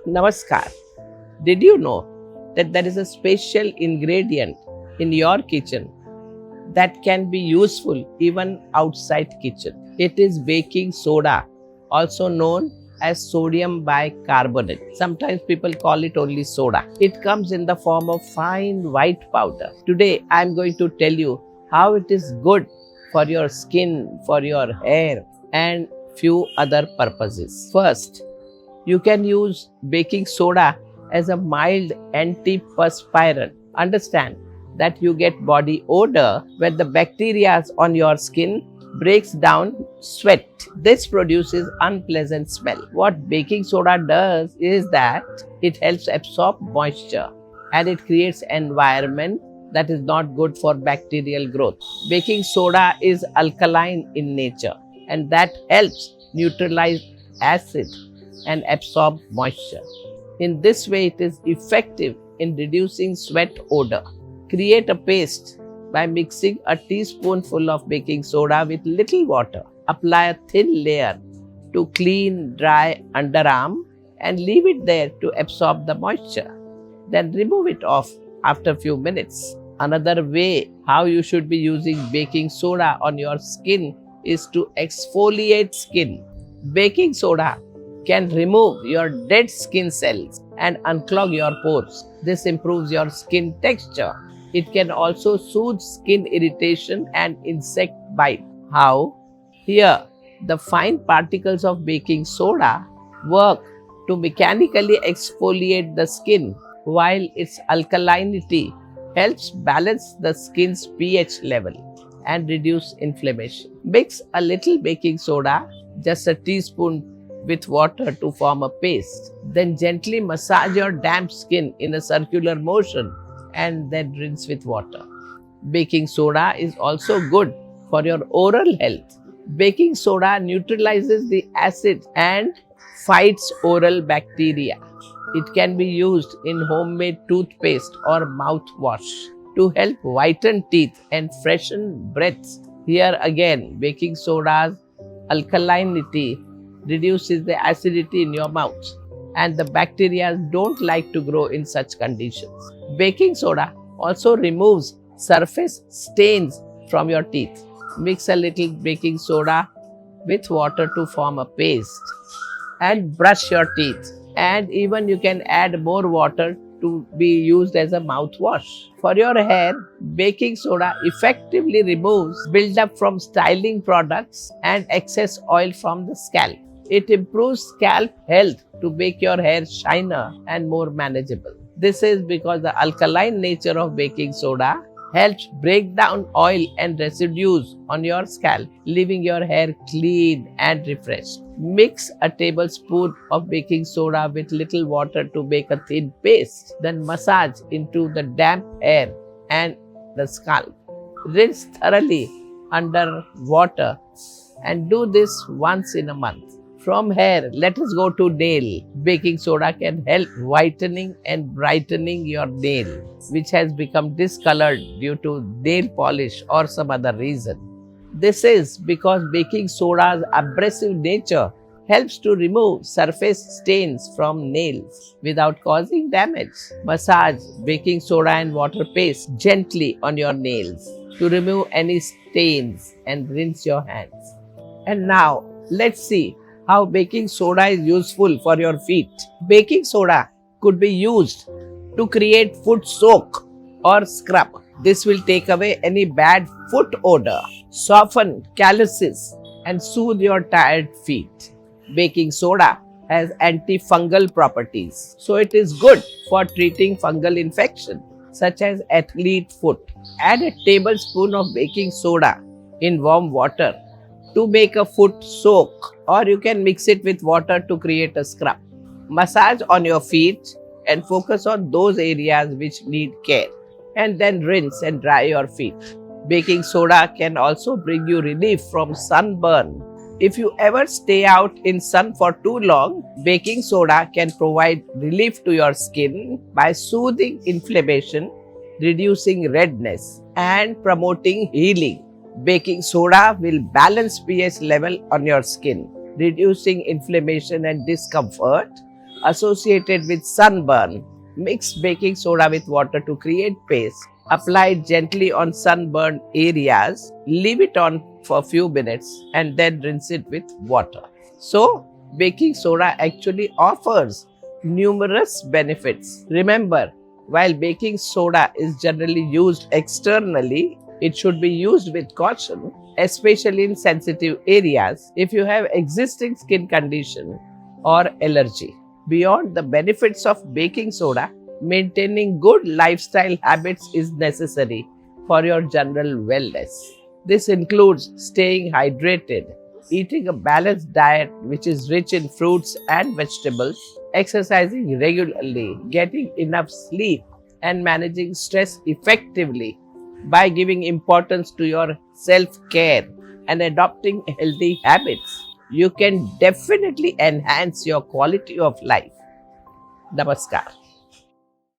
Namaskar. Did you know that there is a special ingredient in your kitchen that can be useful even outside kitchen? It is baking soda, also known as sodium bicarbonate. Sometimes people call it only soda. It comes in the form of fine white powder. Today I am going to tell you how it is good for your skin, for your hair and few other purposes. First, you can use baking soda as a mild antiperspirant. Understand that you get body odor when the bacteria on your skin breaks down sweat. This produces unpleasant smell. What baking soda does is that it helps absorb moisture and it creates environment that is not good for bacterial growth. Baking soda is alkaline in nature and that helps neutralize acid and absorb moisture. In this way, it is effective in reducing sweat odor. Create a paste by mixing a teaspoonful of baking soda with little water. Apply a thin layer to clean, dry underarm and leave it there to absorb the moisture. Then remove it off after a few minutes. Another way how you should be using baking soda on your skin is to exfoliate skin. Baking soda can remove your dead skin cells and unclog your pores. This improves your skin texture. It can also soothe skin irritation and insect bite. How? Here, the fine particles of baking soda work to mechanically exfoliate the skin, while its alkalinity helps balance the skin's pH level and reduce inflammation. Mix a little baking soda, just a teaspoon, with water to form a paste. Then gently massage your damp skin in a circular motion and then rinse with water. Baking soda is also good for your oral health. Baking soda neutralizes the acid and fights oral bacteria. It can be used in homemade toothpaste or mouthwash to help whiten teeth and freshen breath. Here again, baking soda's alkalinity reduces the acidity in your mouth and the bacteria don't like to grow in such conditions. Baking soda also removes surface stains from your teeth. Mix a little baking soda with water to form a paste and brush your teeth. And even you can add more water to be used as a mouthwash. For your hair, baking soda effectively removes buildup from styling products and excess oil from the scalp. It improves scalp health to make your hair shiner and more manageable. This is because the alkaline nature of baking soda helps break down oil and residues on your scalp, leaving your hair clean and refreshed. Mix a tablespoon of baking soda with little water to make a thin paste. Then massage into the damp hair and the scalp. Rinse thoroughly under water and do this once in a month. From hair, let us go to nail. Baking soda can help whitening and brightening your nail, which has become discolored due to nail polish or some other reason. This is because baking soda's abrasive nature helps to remove surface stains from nails without causing damage. Massage baking soda and water paste gently on your nails to remove any stains and rinse your hands. And now, let's see how baking soda is useful for your feet. Baking soda could be used to create foot soak or scrub. This will take away any bad foot odor, soften calluses, and soothe your tired feet. Baking soda has antifungal properties, so it is good for treating fungal infection such as athlete foot. Add a tablespoon of baking soda in warm water to make a foot soak, or you can mix it with water to create a scrub. Massage on your feet and focus on those areas which need care, and then rinse and dry your feet. Baking soda can also bring you relief from sunburn. If you ever stay out in sun for too long, baking soda can provide relief to your skin by soothing inflammation, reducing redness, and promoting healing. Baking soda will balance pH level on your skin, reducing inflammation and discomfort associated with sunburn. Mix baking soda with water to create paste. Apply it gently on sunburned areas. Leave it on for a few minutes and then rinse it with water. So, baking soda actually offers numerous benefits. Remember, while baking soda is generally used externally, it should be used with caution, especially in sensitive areas if you have existing skin condition or allergy. Beyond the benefits of baking soda, maintaining good lifestyle habits is necessary for your general wellness. This includes staying hydrated, eating a balanced diet which is rich in fruits and vegetables, exercising regularly, getting enough sleep, and managing stress effectively. By giving importance to your self care and adopting healthy habits, you can definitely enhance your quality of life. Namaskar.